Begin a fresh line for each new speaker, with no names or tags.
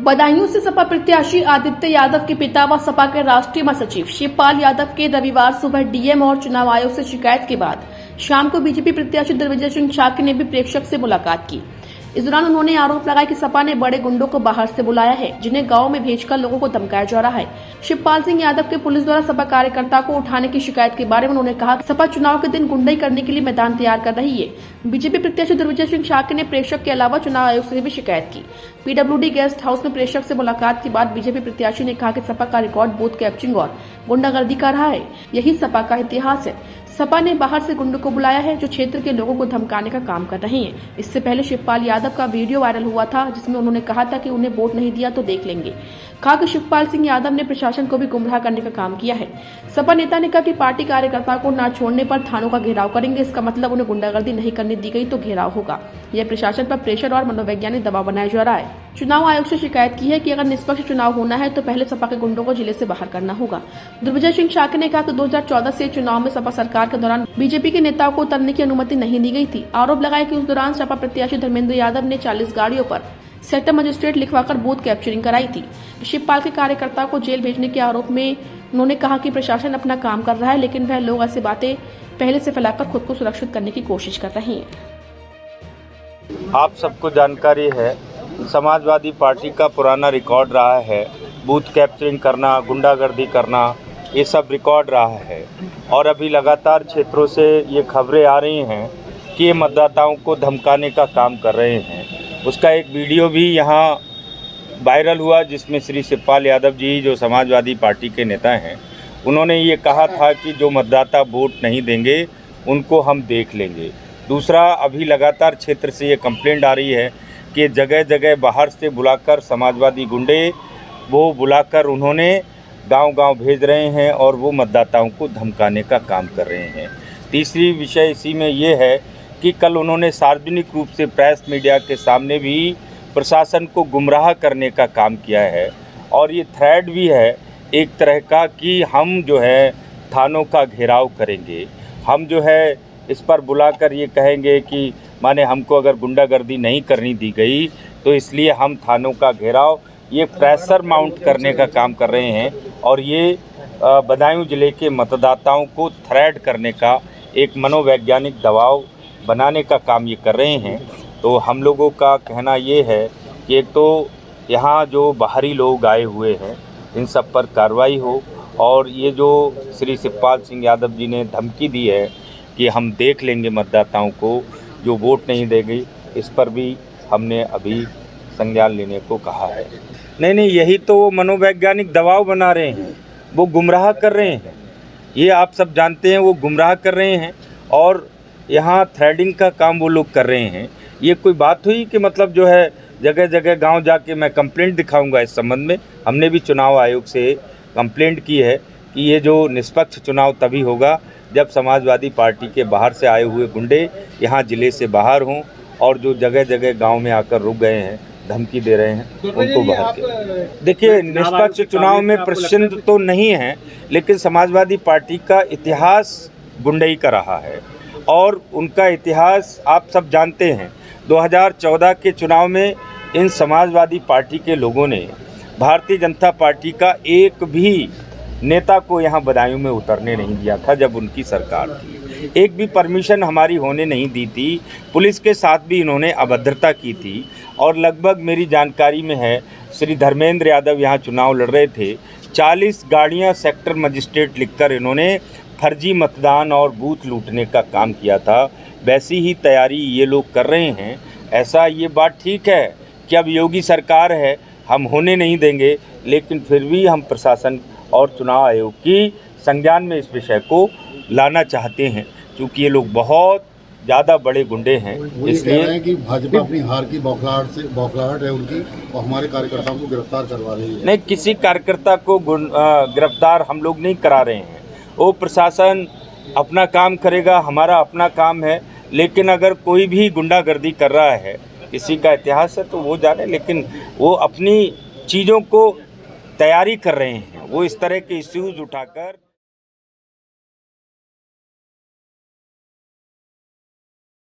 बदायूं से सपा प्रत्याशी आदित्य यादव के पिता व सपा के राष्ट्रीय महासचिव शिवपाल यादव के रविवार सुबह डीएम और चुनाव आयोग से शिकायत के बाद शाम को बीजेपी प्रत्याशी दिग्विजय सिंह शाक्य ने भी प्रेक्षक से मुलाकात की। इस दौरान उन्होंने आरोप लगाया कि सपा ने बड़े गुंडों को बाहर से बुलाया है, जिन्हें गांव में भेजकर लोगों को धमकाया जा रहा है। शिवपाल सिंह यादव के पुलिस द्वारा सपा कार्यकर्ता को उठाने की शिकायत के बारे में उन्होंने कहा कि सपा चुनाव के दिन गुंडाई करने के लिए मैदान तैयार कर रही है। बीजेपी प्रत्याशी दिग्विजय सिंह शाक्य ने प्रेक्षक के अलावा चुनाव आयोग से भी शिकायत की। पीडब्ल्यूडी गेस्ट हाउस में प्रेक्षक से मुलाकात के बाद बीजेपी प्रत्याशी ने कहा कि सपा का रिकॉर्ड बूथ कैप्चरिंग और गुंडागर्दी का रहा है। यही सपा का इतिहास है। सपा ने बाहर से गुंडों को बुलाया है, जो क्षेत्र के लोगों को धमकाने का काम कर रहे हैं। इससे पहले शिवपाल यादव का वीडियो वायरल हुआ था, जिसमें उन्होंने कहा था कि उन्हें वोट नहीं दिया तो देख लेंगे। कहा कि शिवपाल सिंह यादव ने प्रशासन को भी गुमराह करने का काम किया है। सपा नेता ने कहा कि पार्टी कार्यकर्ताओं को न छोड़ने पर थानों का घेराव करेंगे। इसका मतलब उन्हें गुंडागर्दी नहीं करने दी गई तो घेराव होगा। यह प्रशासन पर प्रेशर और मनोवैज्ञानिक दबाव बनाया जा रहा है। चुनाव आयोग से शिकायत की है कि अगर निष्पक्ष चुनाव होना है तो पहले सपा के गुंडों को जिले से बाहर करना होगा। दिग्विजय सिंह शाक्य ने कहा कि 2014 से चुनाव में सपा सरकार के दौरान बीजेपी के नेताओं को उतरने की अनुमति नहीं दी गई थी। आरोप लगाया कि उस दौरान सपा प्रत्याशी धर्मेंद्र यादव ने 40 गाड़ियों पर सेक्टर मजिस्ट्रेट लिखवाकर बूथ कैप्चरिंग कराई थी। शिवपाल के कार्यकर्ताओं को जेल भेजने के आरोप में उन्होंने कहा कि प्रशासन अपना काम कर रहा है, लेकिन वह लोग ऐसी बातें पहले से फैलाकर खुद को सुरक्षित करने की कोशिश कर रहे हैं।
आप सबको जानकारी है, समाजवादी पार्टी का पुराना रिकॉर्ड रहा है, बूथ कैप्चरिंग करना, गुंडागर्दी करना, ये सब रिकॉर्ड रहा है। और अभी लगातार क्षेत्रों से ये खबरें आ रही हैं कि ये मतदाताओं को धमकाने का काम कर रहे हैं। उसका एक वीडियो भी यहाँ वायरल हुआ, जिसमें श्री शिवपाल यादव जी, जो समाजवादी पार्टी के नेता हैं, उन्होंने ये कहा था कि जो मतदाता वोट नहीं देंगे उनको हम देख लेंगे। दूसरा, अभी लगातार क्षेत्र से ये कंप्लेंट आ रही है कि जगह जगह बाहर से बुलाकर समाजवादी गुंडे वो बुलाकर उन्होंने गांव-गांव भेज रहे हैं और वो मतदाताओं को धमकाने का काम कर रहे हैं। तीसरी विषय इसी में ये है कि कल उन्होंने सार्वजनिक रूप से प्रेस मीडिया के सामने भी प्रशासन को गुमराह करने का काम किया है। और ये थ्रेट भी है एक तरह का कि हम जो है थानों का घेराव करेंगे, हम जो है इस पर बुलाकर ये कहेंगे कि माने हमको अगर गुंडागर्दी नहीं करनी दी गई तो इसलिए हम थानों का घेराव, ये प्रेशर माउंट करने का काम कर रहे हैं। और ये बदायूं जिले के मतदाताओं को थ्रेट करने का, एक मनोवैज्ञानिक दबाव बनाने का काम ये कर रहे हैं। तो हम लोगों का कहना ये है कि एक तो यहाँ जो बाहरी लोग आए हुए हैं इन सब पर कार्रवाई हो, और ये जो श्री शिवपाल सिंह यादव जी ने धमकी दी है कि हम देख लेंगे मतदाताओं को जो वोट नहीं देगी, इस पर भी हमने अभी संज्ञान लेने को कहा है। नहीं, यही तो वो मनोवैज्ञानिक दबाव बना रहे हैं, वो गुमराह कर रहे हैं। ये आप सब जानते हैं, वो गुमराह कर रहे हैं और यहाँ थ्रेडिंग का काम वो लोग कर रहे हैं। ये कोई बात हुई कि मतलब जो है जगह जगह गांव जाके मैं कंप्लेंट दिखाऊंगा इस संबंध में? हमने भी चुनाव आयोग से कंप्लेंट की है कि ये जो निष्पक्ष चुनाव तभी होगा जब समाजवादी पार्टी के बाहर से आए हुए गुंडे यहाँ ज़िले से बाहर हों, और जो जगह जगह गांव में आकर रुक गए हैं, धमकी दे रहे हैं, उनको बाहर के। देखिए, निष्पक्ष चुनाव में प्रश्न तो नहीं है, लेकिन समाजवादी पार्टी का इतिहास गुंडई का रहा है और उनका इतिहास आप सब जानते हैं। 2014 के चुनाव में इन समाजवादी पार्टी के लोगों ने भारतीय जनता पार्टी का एक भी नेता को यहाँ बदायूं में उतरने नहीं दिया था जब उनकी सरकार थी। एक भी परमिशन हमारी होने नहीं दी थी। पुलिस के साथ भी इन्होंने अभद्रता की थी। और लगभग मेरी जानकारी में है, श्री धर्मेंद्र यादव यहाँ चुनाव लड़ रहे थे, 40 गाड़ियाँ सेक्टर मजिस्ट्रेट लिखकर इन्होंने फर्जी मतदान और बूथ लूटने का काम किया था। वैसी ही तैयारी ये लोग कर रहे हैं। ऐसा ये बात ठीक है कि अब योगी सरकार है, हम होने नहीं देंगे, लेकिन फिर भी हम प्रशासन और चुनाव आयोग की संज्ञान में इस विषय को लाना चाहते हैं, क्योंकि ये लोग बहुत ज़्यादा बड़े गुंडे हैं। इसलिए
कि भाजपा अपनी हार की बौखलाहट है उनकी, और हमारे कार्यकर्ताओं को गिरफ्तार करवा रही है।
नहीं, किसी कार्यकर्ता को गिरफ्तार हम लोग नहीं करा रहे हैं। वो प्रशासन अपना काम करेगा, हमारा अपना काम है। लेकिन अगर कोई भी गुंडागर्दी कर रहा है, किसी का इतिहास है तो वो जाने, लेकिन वो अपनी चीज़ों को तैयारी कर रहे हैं। वो इस तरह के इश्यूज उठाकर